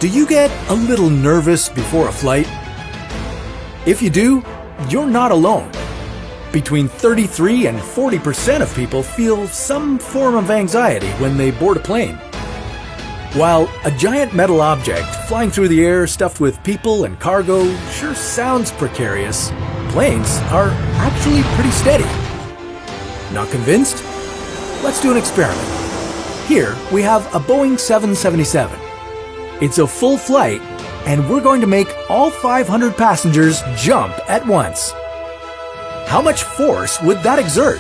Do you get a little nervous before a flight? If you do, you're not alone. Between 33 and 40% of people feel some form of anxiety when they board a plane. While a giant metal object flying through the air stuffed with people and cargo sure sounds precarious, planes are actually pretty steady. Not convinced? Let's do an experiment. Here we have a Boeing 777. It's a full flight, and we're going to make all 500 passengers jump at once. How much force would that exert?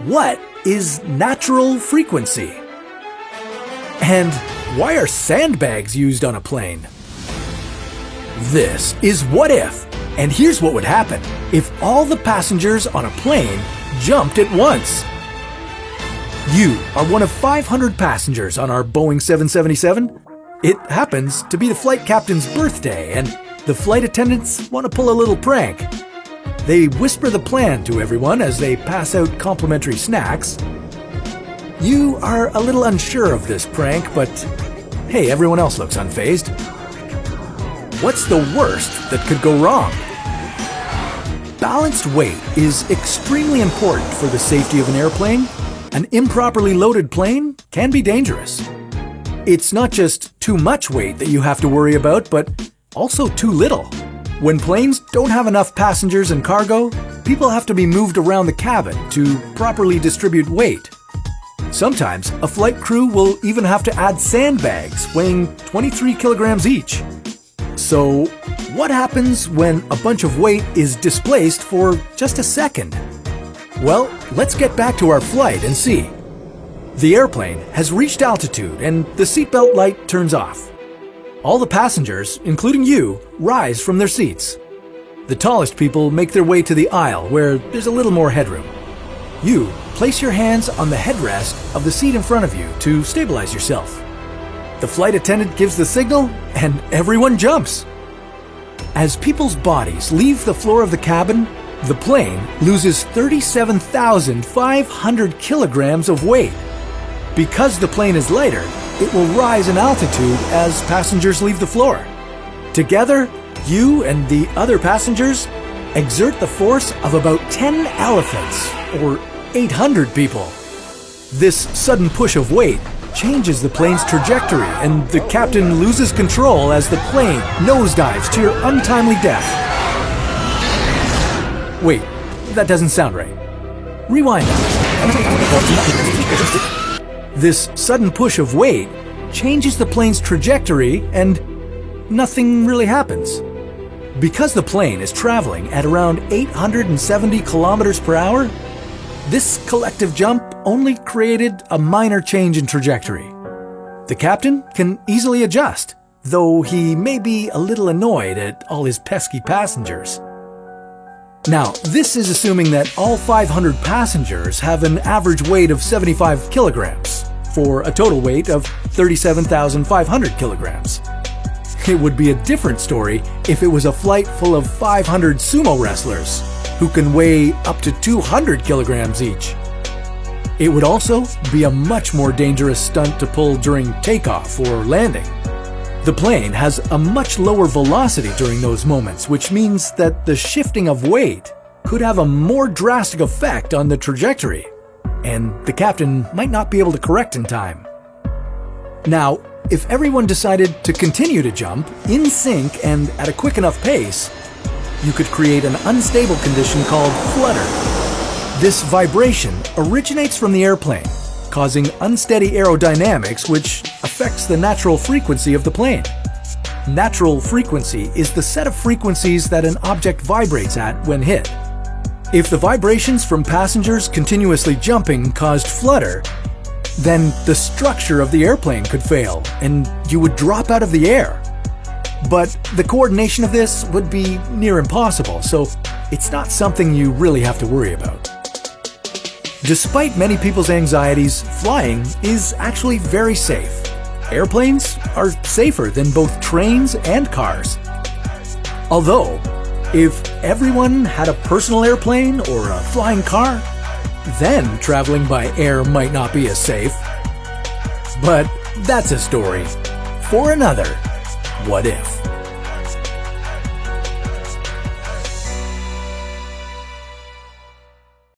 What is natural frequency? And why are sandbags used on a plane? This is What If, and here's what would happen if all the passengers on a plane jumped at once. You are one of 500 passengers on our Boeing 777. It happens to be the flight captain's birthday, and the flight attendants want to pull a little prank. They whisper the plan to everyone as they pass out complimentary snacks. You are a little unsure of this prank, but hey, everyone else looks unfazed. What's the worst that could go wrong? Balanced weight is extremely important for the safety of an airplane. An improperly loaded plane can be dangerous. It's not just too much weight that you have to worry about, but also too little. When planes don't have enough passengers and cargo, people have to be moved around the cabin to properly distribute weight. Sometimes a flight crew will even have to add sandbags weighing 23 kilograms each. So, what happens when a bunch of weight is displaced for just a second? Well, let's get back to our flight and see. The airplane has reached altitude and the seatbelt light turns off. All the passengers, including you, rise from their seats. The tallest people make their way to the aisle where there's a little more headroom. You place your hands on the headrest of the seat in front of you to stabilize yourself. The flight attendant gives the signal and everyone jumps. As people's bodies leave the floor of the cabin, the plane loses 37,500 kilograms of weight. Because the plane is lighter, it will rise in altitude as passengers leave the floor. Together, you and the other passengers exert the force of about 10 elephants, or 800 people. This sudden push of weight changes the plane's trajectory, and the captain loses control as the plane nosedives to your untimely death. Wait, that doesn't sound right. Rewind that. This sudden push of weight changes the plane's trajectory and nothing really happens. Because the plane is traveling at around 870 kilometers per hour, this collective jump only created a minor change in trajectory. The captain can easily adjust, though he may be a little annoyed at all his pesky passengers. Now, this is assuming that all 500 passengers have an average weight of 75 kilograms, for a total weight of 37,500 kilograms. It would be a different story if it was a flight full of 500 sumo wrestlers, who can weigh up to 200 kilograms each. It would also be a much more dangerous stunt to pull during takeoff or landing. The plane has a much lower velocity during those moments, which means that the shifting of weight could have a more drastic effect on the trajectory, and the captain might not be able to correct in time. Now, if everyone decided to continue to jump in sync and at a quick enough pace, you could create an unstable condition called flutter. This vibration originates from the airplane, causing unsteady aerodynamics which affects the natural frequency of the plane. Natural frequency is the set of frequencies that an object vibrates at when hit. If the vibrations from passengers continuously jumping caused flutter, then the structure of the airplane could fail and you would drop out of the air. But the coordination of this would be near impossible, so it's not something you really have to worry about. Despite many people's anxieties, flying is actually very safe. Airplanes are safer than both trains and cars. Although, if everyone had a personal airplane or a flying car, then traveling by air might not be as safe. But that's a story for another What If.